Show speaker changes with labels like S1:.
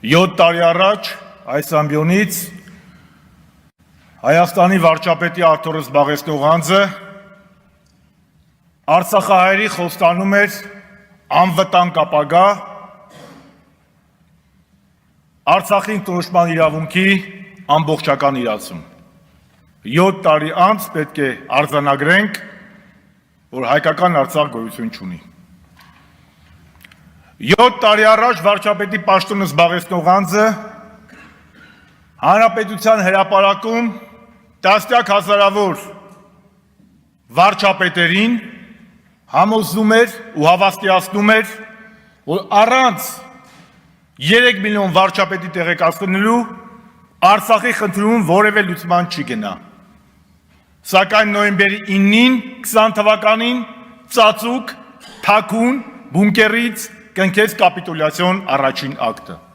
S1: 7 տարի առաջ այս ամբիոնից Հայաստանի վարչապետի Արթուր Զբաղեցնող անձը Արցախահայերի խոստանում էր անվտանգ ապագա, Արցախի ինքնորոշման իրավունքի ամբողջական իրացում։ 7 տարի անց պետք է արձանագրենք, որ հայկական Արցախ գոյություն չունի։ 7 տարի առաջ վարչապետի պաշտոնը զբաղեցնող անձը Հանրապետության հրապարակում տասնյակ հազարավոր վարչապետերին համոզում էր ու հավաստիացնում էր, որ առանց 3 միլիոն վարչապետի տեղեկացնելու Արցախի խնդրում որևէ լուծման չի գնա։ Սակայն նոյեմբերի 9-ին 20 թվականին ծածուկ, թաքուն, բունկերից կնքեց կապիտուլյացիոն առաջին ակտը։